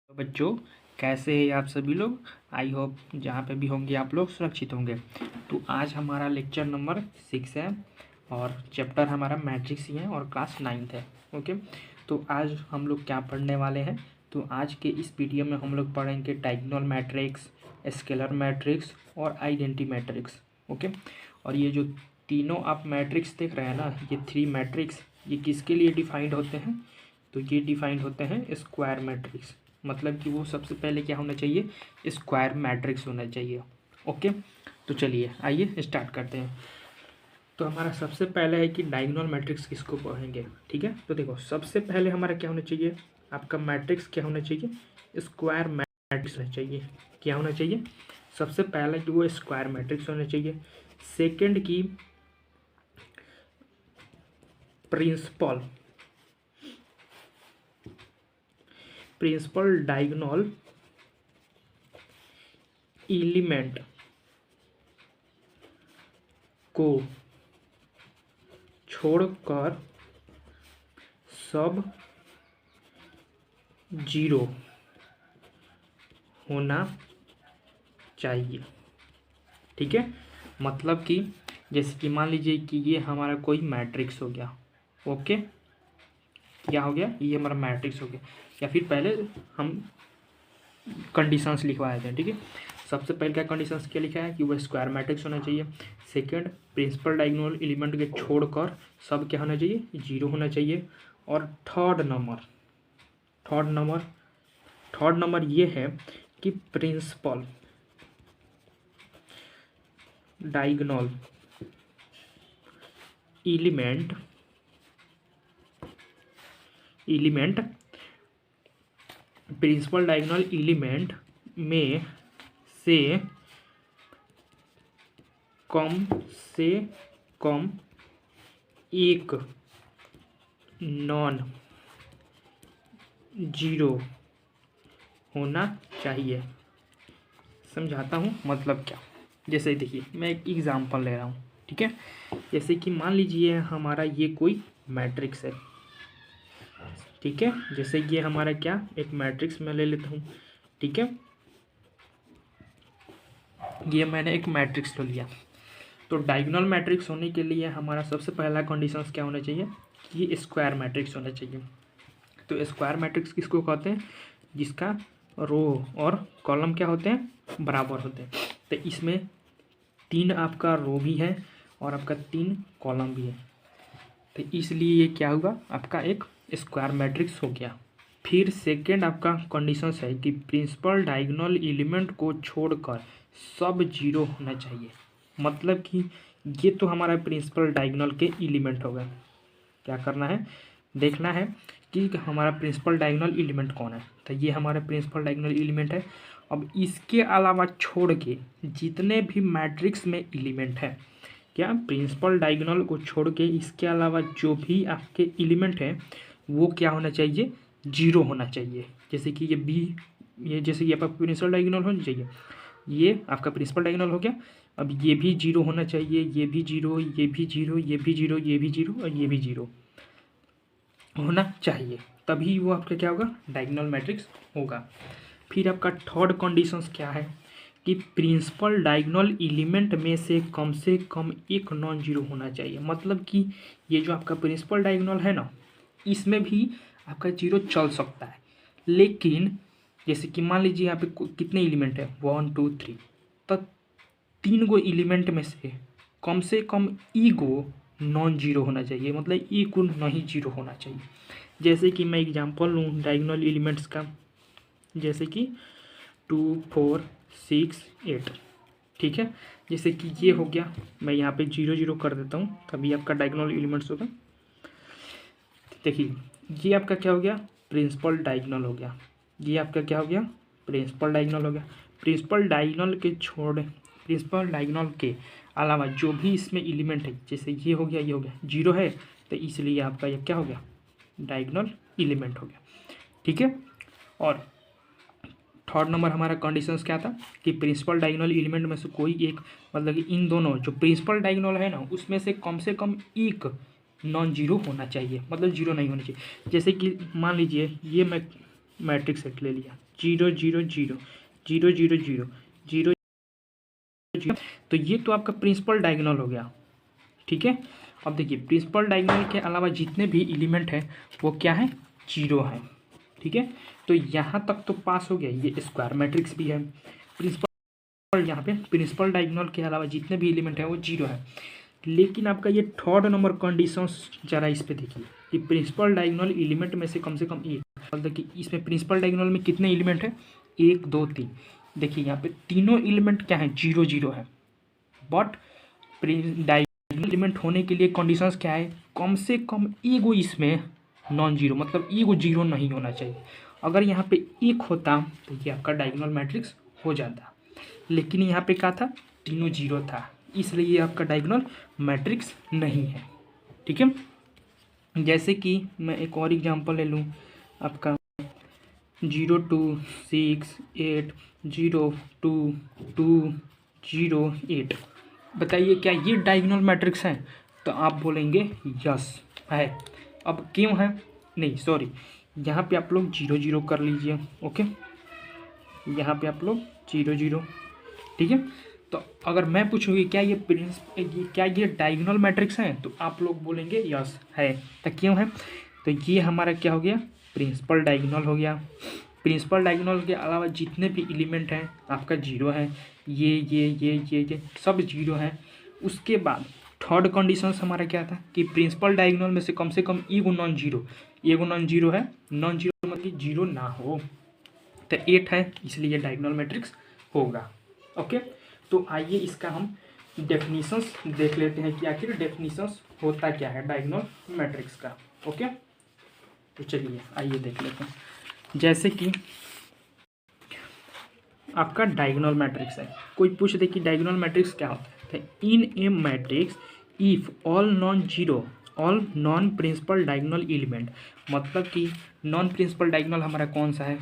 तो बच्चों, कैसे हैं आप सभी लोग। आई होप जहाँ पे भी होंगे आप लोग सुरक्षित होंगे। तो आज हमारा लेक्चर नंबर 6 है और चैप्टर हमारा मैट्रिक्स ही है और क्लास 9th है। ओके, तो आज हम लोग क्या पढ़ने वाले हैं। तो आज के इस वीडियो में हम लोग पढ़ेंगे डायगोनल मैट्रिक्स, स्केलर मैट्रिक्स और आइडेंटिटी मैट्रिक्स। ओके, और ये जो तीनों आप मैट्रिक्स देख रहे हैं ना, ये 3 मैट्रिक्स, ये किसके लिए डिफाइंड होते हैं। तो ये डिफाइंड होते हैं स्क्वायर मैट्रिक्स, मतलब कि वो सबसे पहले क्या होना चाहिए, स्क्वायर मैट्रिक्स होना चाहिए। ओके, तो चलिए आइए स्टार्ट करते हैं। तो हमारा सबसे पहले है कि डायगोनल मैट्रिक्स किसको पढ़ेंगे। ठीक है, तो देखो सबसे पहले हमारा क्या होना चाहिए, आपका मैट्रिक्स क्या होना चाहिए, स्क्वायर मैट्रिक्स होना चाहिए। क्या होना चाहिए, सबसे पहले कि वो स्क्वायर मैट्रिक्स होना चाहिए। सेकेंड की प्रिंसिपल डायगोनल एलिमेंट को छोड़कर सब जीरो होना चाहिए। ठीक है, मतलब कि जैसे कि मान लीजिए कि ये हमारा कोई मैट्रिक्स हो गया। ओके, क्या हो गया, ये हमारा मैट्रिक्स हो गया। या फिर पहले हम कंडीशंस लिखवा देते हैं। ठीक है, सबसे पहले क्या कंडीशंस क्या लिखा है कि वो स्क्वायर मैट्रिक्स होना चाहिए। सेकंड, प्रिंसिपल डायगोनल एलिमेंट के छोड़कर सब क्या होना चाहिए, जीरो होना चाहिए। और थर्ड नंबर ये है कि principal diagonal element principal diagonal element में से कम एक नॉन जीरो होना चाहिए। समझाता हूँ मतलब क्या। जैसे देखिए, मैं एक एग्जांपल ले रहा हूँ। ठीक है, जैसे कि मान लीजिए हमारा ये कोई मैट्रिक्स है। ठीक है, जैसे ये हमारा क्या एक मैट्रिक्स मैं ले लेता हूँ। ठीक है, ये मैंने एक मैट्रिक्स ले लिया। तो डायगोनल मैट्रिक्स होने के लिए हमारा सबसे पहला कंडीशंस क्या होना चाहिए कि स्क्वायर मैट्रिक्स होना चाहिए। तो स्क्वायर मैट्रिक्स किसको कहते हैं, जिसका रो और कॉलम क्या होते हैं, बराबर होते हैं। तो इसमें 3 आपका रो भी है और आपका 3 कॉलम भी है। तो इसलिए ये क्या हुआ, आपका एक स्क्वायर मैट्रिक्स हो गया। फिर सेकेंड आपका कंडीशंस है कि प्रिंसिपल डायगोनल एलिमेंट को छोड़कर सब जीरो होना चाहिए। मतलब कि ये तो हमारा प्रिंसिपल डायगोनल के एलिमेंट हो गए। क्या करना है, देखना है कि हमारा प्रिंसिपल डायगोनल एलिमेंट कौन है। तो ये हमारा प्रिंसिपल डायगोनल एलिमेंट है। अब इसके अलावा छोड़ के जितने भी मैट्रिक्स में एलिमेंट है, क्या प्रिंसिपल डायगोनल को छोड़ के इसके अलावा जो भी आपके एलिमेंट हैं वो क्या होना चाहिए, जीरो होना चाहिए। जैसे कि ये बी, ये जैसे कि आपका प्रिंसिपल डायगोनल होना चाहिए, ये आपका प्रिंसिपल डायगोनल हो गया। अब ये भी जीरो होना चाहिए, ये भी जीरो, ये भी जीरो, ये भी जीरो, ये भी जीरो और ये भी जीरो होना चाहिए, तभी वो आपका क्या होगा, डायगोनल मैट्रिक्स होगा। फिर आपका थर्ड कंडीशंस क्या है कि प्रिंसिपल डायगोनल एलिमेंट में से कम एक नॉन जीरो होना चाहिए। मतलब कि ये जो आपका प्रिंसिपल डायगोनल है ना, इसमें भी आपका जीरो चल सकता है। लेकिन जैसे कि मान लीजिए यहाँ पे कितने एलिमेंट है, 1 2 3, तो 3 गो एलिमेंट में से कम ई गो नॉन जीरो होना चाहिए। मतलब ई को नहीं जीरो होना चाहिए। जैसे कि मैं एग्जांपल लूँ डायगोनल एलिमेंट्स का, जैसे कि 2 4 6 8। ठीक है, जैसे कि ये हो गया, मैं यहाँ पे 0 0 कर देता हूँ, तभी आपका डायगोनल एलिमेंट्स होगा। देखिए ये आपका क्या हो गया, प्रिंसिपल डायगोनल हो गया। ये आपका क्या हो गया, प्रिंसिपल डायगोनल हो गया। प्रिंसिपल डायगोनल के अलावा जो भी इसमें एलिमेंट है, जैसे ये हो गया, ये हो गया, जीरो है, तो इसलिए आपका ये क्या हो गया, डायगोनल एलिमेंट हो गया। ठीक है, और थर्ड नंबर हमारा कंडीशंस क्या था कि प्रिंसिपल डायगोनल एलिमेंट में से कोई एक, मतलब कि इन दोनों जो प्रिंसिपल डायगोनल है ना, उसमें से कम एक नॉन जीरो होना चाहिए, मतलब जीरो नहीं होना चाहिए। जैसे कि मान लीजिए ये मैं मैट्रिक्स सेट ले लिया, 0 0 0 0 0 0 0 0, तो ये तो आपका प्रिंसिपल डायगोनल हो गया। ठीक है, अब देखिए प्रिंसिपल डायगोनल के अलावा जितने भी एलिमेंट हैं वो क्या है, 0 है। ठीक है, तो यहाँ तक तो पास हो गया, ये स्क्वायर मैट्रिक्स भी है। प्रिंसिपल यहाँ पे प्रिंसिपल डायगोनल के अलावा जितने भी एलिमेंट है वो 0 है। लेकिन आपका ये थर्ड नंबर कंडीशंस जरा इस पे देखिए कि प्रिंसिपल डायगोनल एलिमेंट में से कम एक, अब देखिए इसमें प्रिंसिपल डायगोनल में कितने एलिमेंट है, 1 2 3। देखिए यहाँ पे तीनों एलिमेंट क्या है, 0 0 है। बट डायगोनल एलिमेंट होने के लिए कंडीशंस क्या है, कम से कम एगो इसमें नॉन जीरो, मतलब एगो जीरो नहीं होना चाहिए। अगर यहाँ पे एक होता तो ये आपका डायगोनल मैट्रिक्स हो जाता, लेकिन यहाँ पे क्या था, तीनों जीरो था, इसलिए ये आपका डायगोनल मैट्रिक्स नहीं है। ठीक है, जैसे कि मैं एक और एग्जांपल ले लूँ, आपका 0 2 6 8 0 2 2 0 8, बताइए क्या ये डायगोनल मैट्रिक्स है? तो आप बोलेंगे यस है। अब क्यों है, नहीं सॉरी, यहाँ पे आप लोग 0 0 कर लीजिए। ओके, यहाँ पे आप लोग 0 0। ठीक है, तो अगर मैं पूछूँगी क्या ये डायगोनल मैट्रिक्स है, तो आप लोग बोलेंगे यस है। तो क्यों है, तो ये हमारा क्या हो गया, प्रिंसिपल डायगोनल हो गया। प्रिंसिपल डायगोनल के अलावा जितने भी एलिमेंट हैं आपका 0 है, ये सब 0 है। उसके बाद थर्ड कंडीशन हमारा क्या था कि प्रिंसिपल डायगोनल में से कम एगो नॉन जीरो है, नॉन जीरो मतलब 0 ना हो। तो 8 है, इसलिए ये डायगोनल मैट्रिक्स होगा। ओके, तो आइए इसका हम डेफिनीशंस देख लेते हैं कि आखिर डेफिनीशंस होता क्या है डायगोनल मैट्रिक्स का। ओके, तो चलिए आइए देख लेते हैं। जैसे कि आपका डायगोनल मैट्रिक्स है, कोई पूछ दे कि डायगोनल मैट्रिक्स क्या होता है, तो in a matrix if all non principal diagonal element, मतलब कि नॉन प्रिंसिपल डायगोनल हमारा कौन सा है,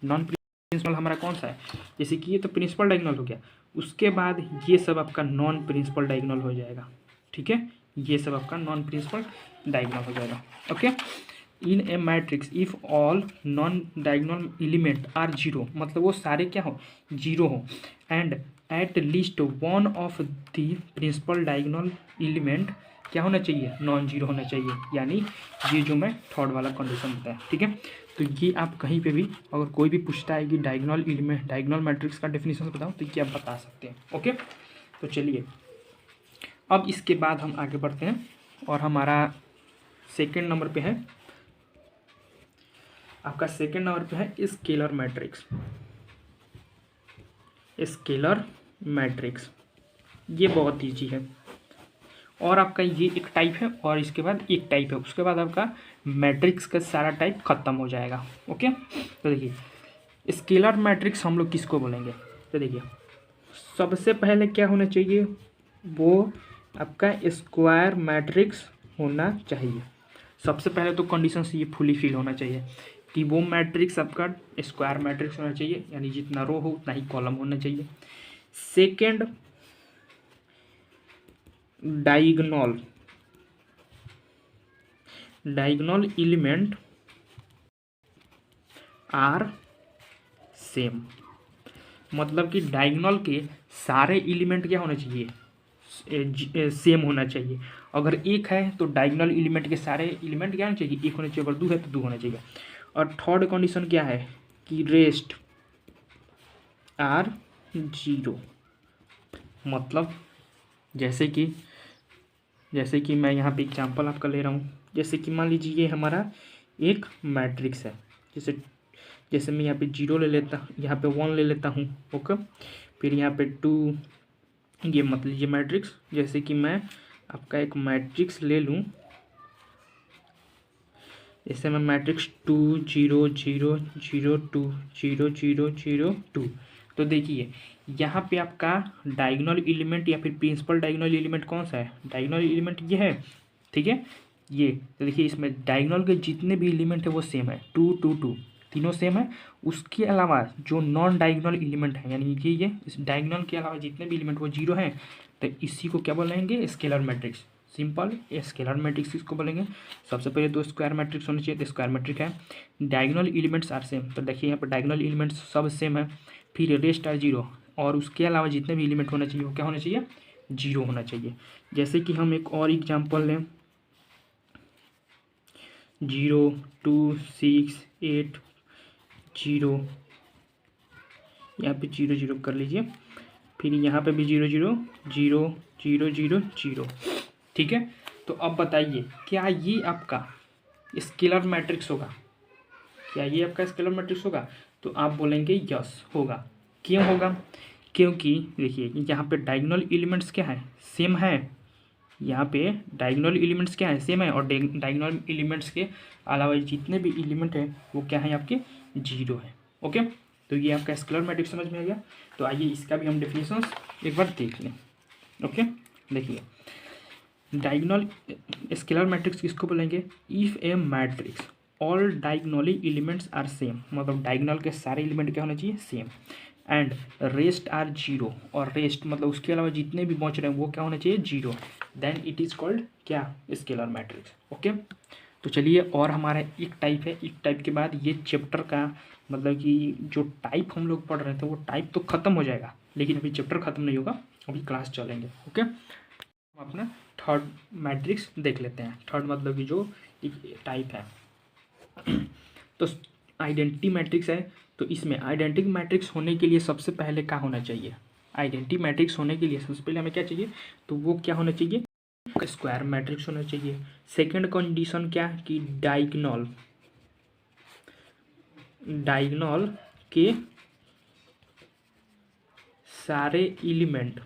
नॉन प्रिंसिपल हमारा कौन सा है, जैसे कि ये तो प्रिंसिपल डायगोनल हो गया, उसके बाद ये सब आपका नॉन प्रिंसिपल डायगोनल हो जाएगा। ठीक है, ये सब आपका नॉन प्रिंसिपल डायगोनल हो जाएगा। Okay, in a matrix if all non diagonal element are 0, मतलब वो सारे क्या हो, 0 हो, and at least one of the principal diagonal element क्या होना चाहिए, नॉन जीरो होना चाहिए, यानी ये जो मैं थर्ड वाला कंडीशन बताया। ठीक है, तो ये आप कहीं पे भी अगर कोई भी पूछता है कि डायगोनल एलिमेंट डायगोनल मैट्रिक्स का डेफिनेशन बताओ, तो ये आप बता सकते हैं। ओके, तो चलिए अब इसके बाद हम आगे बढ़ते हैं और हमारा सेकेंड नंबर पे है, आपका सेकेंड नंबर पे है स्केलर मैट्रिक्स। स्केलर मैट्रिक्स ये बहुत ईजी है, और आपका ये एक टाइप है और इसके बाद एक टाइप है, उसके बाद आपका मैट्रिक्स का सारा टाइप खत्म हो जाएगा। ओके, तो देखिए स्केलर मैट्रिक्स हम लोग किसको बोलेंगे, तो देखिए सबसे पहले क्या होना चाहिए, वो आपका स्क्वायर मैट्रिक्स होना चाहिए। सबसे पहले तो कंडीशन से ये फुली फिल होना चाहिए कि वो मैट्रिक्स आपका स्क्वायर मैट्रिक्स होना चाहिए, यानी जितना रो हो उतना ही कॉलम होना चाहिए। Second, diagonal element are same, मतलब कि डायगोनल के सारे एलिमेंट क्या होना चाहिए, सेम होना चाहिए। अगर एक है तो डायगोनल एलिमेंट के सारे एलिमेंट क्या होना चाहिए, एक होना चाहिए, अगर दो है तो दो होना चाहिए। और थर्ड कंडीशन क्या है कि रेस्ट आर 0, मतलब जैसे कि मैं यहाँ पे एग्जांपल आपका ले रहा हूँ, जैसे कि मान लीजिए ये हमारा एक मैट्रिक्स है, जैसे मैं यहाँ पे 0 ले लेता, यहाँ पे 1 ले लेता हूँ। ओके, फिर यहाँ पे 2, ये मत लीजिए मैट्रिक्स, जैसे कि मैं आपका एक मैट्रिक्स ले लूँ, जैसे मैं मैट्रिक्स 2 0 0 0 2 0 0 0 2, तो देखिए यहाँ पे आपका डायगोनल एलिमेंट या फिर प्रिंसिपल डायगोनल एलिमेंट कौन सा है, डायगोनल एलिमेंट ये है। ठीक है, ये तो देखिए इसमें डायगोनल के जितने भी एलिमेंट है वो सेम है, 2 2 2 तीनों सेम है। उसके अलावा जो नॉन डायगोनल एलिमेंट है, यानी ये इस डायगोनल के अलावा जितने भी एलिमेंट वो 0 हैं, तो इसी को क्या बोलेंगे, scalar matrix. Simple scalar matrix किसको बोलेंगे? सबसे पहले तो स्क्वायर मैट्रिक्स होना चाहिए, तो स्क्वायर मैट्रिक है। डायगोनल एलिमेंट्स आर सेम, तो देखिए यहाँ पर डायगोनल एलिमेंट्स सब सेम है। फिर रेस्ट आर जीरो, और उसके अलावा जितने भी एलिमेंट होना चाहिए वो क्या होना चाहिए? जीरो होना चाहिए। जैसे कि हम एक और एग्जाम्पल लें, 0 2 6 8 0, यहाँ पे 0 0 कर लीजिए, फिर यहाँ पे भी 0 0 0 0 0 0। ठीक है, तो अब बताइए क्या ये आपका स्केलर मैट्रिक्स होगा? क्या ये आपका स्केलर मैट्रिक्स होगा? तो आप बोलेंगे यस होगा। क्यों होगा? क्योंकि देखिए यहाँ पे डायगोनल एलिमेंट्स क्या है? सेम है। यहाँ पे डायगोनल एलिमेंट्स क्या है? सेम है। और डायगोनल एलिमेंट्स के अलावा जितने भी एलिमेंट है वो क्या है? आपके जीरो है। ओके, तो ये आपका स्केलर मैट्रिक्स समझ में आ गया। तो आइए इसका भी हम डेफिनेशन एक बार देख लें। ओके, देखिए डायगोनल स्केलर मैट्रिक्स किसको बोलेंगे? If a matrix all diagonally elements are same, मतलब डायगोनल के सारे एलिमेंट क्या होने चाहिए? Same. And rest are zero, और रेस्ट मतलब उसके अलावा जितने भी बच रहे हैं वो क्या होना चाहिए? Zero. Then it is called क्या? Scalar matrix. ओके, तो चलिए और हमारा एक टाइप है, एक टाइप के बाद ये चैप्टर का मतलब कि जो टाइप हम लोग पढ़ रहे थे वो टाइप तो ख़त्म हो जाएगा, लेकिन अभी चैप्टर ख़त्म नहीं होगा, अभी क्लास चलेंगे। ओके, हम अपना थर्ड मैट्रिक्स देख लेते हैं। थर्ड मतलब कि जो एक टाइप है तो आइडेंटिटी मैट्रिक्स है। तो इसमें आइडेंटिटी मैट्रिक्स होने के लिए सबसे पहले क्या होना चाहिए? आइडेंटिटी मैट्रिक्स होने के लिए सबसे पहले हमें क्या चाहिए? तो वो क्या होना चाहिए? स्क्वायर मैट्रिक्स होना चाहिए। सेकंड कंडीशन क्या? कि डायगोनल के सारे एलिमेंट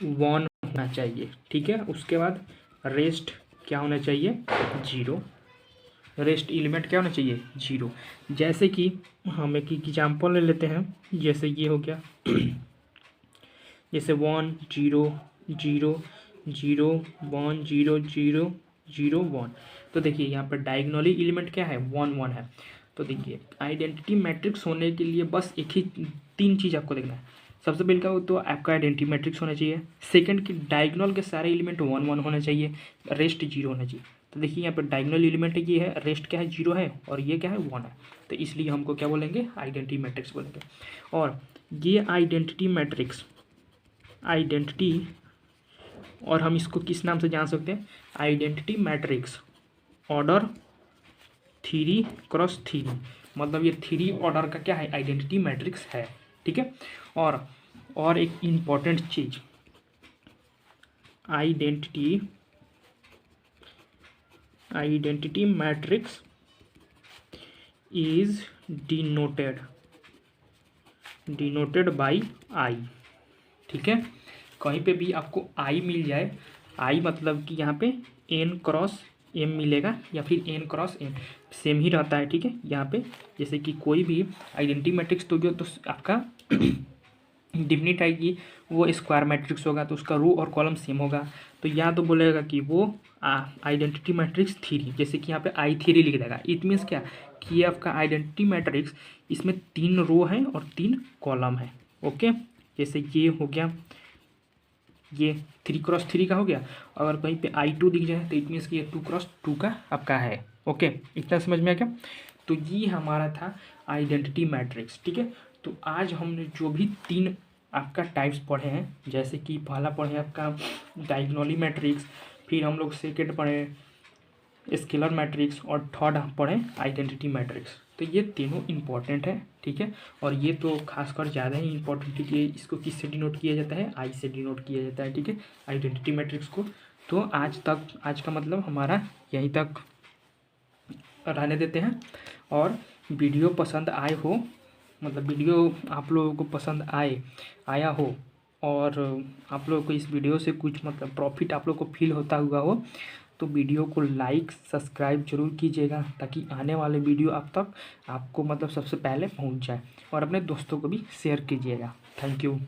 1 होना चाहिए। ठीक है, उसके बाद रेस्ट क्या होना चाहिए? जीरो। रेस्ट एलिमेंट क्या होना चाहिए? जीरो। जैसे कि हम एक एग्जाम्पल ले लेते हैं, जैसे ये हो गया जैसे 1 0 0 0 1 0 0 0 1। तो देखिए यहाँ पर डायगोनली एलिमेंट क्या है? 1 1 है। तो देखिए आइडेंटिटी मैट्रिक्स होने के लिए बस एक ही 3 चीज़ आपको देखना है। सबसे पहले का तो आपका आइडेंटिटी मैट्रिक्स होना चाहिए। सेकंड कि डायगोनल के सारे एलिमेंट 1 1 होना चाहिए, रेस्ट जीरो होना चाहिए। तो देखिए यहाँ पर डायगोनल एलिमेंट ये है, रेस्ट क्या है? जीरो है, और ये क्या है? 1 है। तो इसलिए हमको क्या बोलेंगे? आइडेंटिटी मैट्रिक्स बोलेंगे। और ये आइडेंटिटी मैट्रिक्स और हम इसको किस नाम से जान सकते हैं? आइडेंटिटी मैट्रिक्स ऑर्डर 3x3, मतलब ये 3 ऑर्डर का क्या है? आइडेंटिटी मैट्रिक्स है। ठीक है, और एक इम्पॉर्टेंट चीज, identity matrix is denoted by I. ठीक है, कहीं पे भी आपको आई मिल जाए, आई मतलब कि यहाँ पे n×m मिलेगा या फिर n×n सेम ही रहता है। ठीक है, यहाँ पे जैसे कि कोई भी आइडेंटिटी मैट्रिक्स तो जो तो आपका डिफिनिट आएगी वो स्क्वायर मैट्रिक्स होगा, तो उसका रो और कॉलम सेम होगा। तो या तो बोलेगा कि वो आइडेंटिटी मैट्रिक्स 3, जैसे कि यहाँ पे I3 लिख देगा। इट मीन्स क्या? कि ये आपका आइडेंटिटी मैट्रिक्स, इसमें 3 रो हैं और 3 कॉलम है। ओके, जैसे ये हो गया, ये 3×3 का हो गया। अगर कहीं पे I2 दिख जाए तो इट मीन्स कि ये 2×2 का आपका है। ओके, इतना समझ में आ गया? तो ये हमारा था आइडेंटिटी मैट्रिक्स। ठीक है, तो आज हमने जो भी 3 आपका टाइप्स पढ़े हैं, जैसे कि पहला पढ़े आपका डायगोनली मैट्रिक्स, फिर हम लोग सेकेंड पढ़े स्केलर मैट्रिक्स, और थर्ड हम पढ़े आइडेंटिटी मैट्रिक्स। तो ये तीनों इम्पॉर्टेंट है। ठीक है, और ये तो खासकर ज़्यादा ही इम्पोर्टेंट है कि इसको किससे डिनोट किया जाता है? आई से डिनोट किया जाता है। ठीक है, आइडेंटिटी मैट्रिक्स को। तो आज का मतलब हमारा यहीं तक रहने देते हैं। और वीडियो पसंद आए हो, मतलब वीडियो आप लोगों को पसंद आया हो, और आप लोगों को इस वीडियो से कुछ मतलब प्रॉफिट आप लोग को फील होता हुआ हो, तो वीडियो को लाइक सब्सक्राइब जरूर कीजिएगा, ताकि आने वाले वीडियो आप तक आपको मतलब सबसे पहले पहुंच जाए। और अपने दोस्तों को भी शेयर कीजिएगा। Thank you.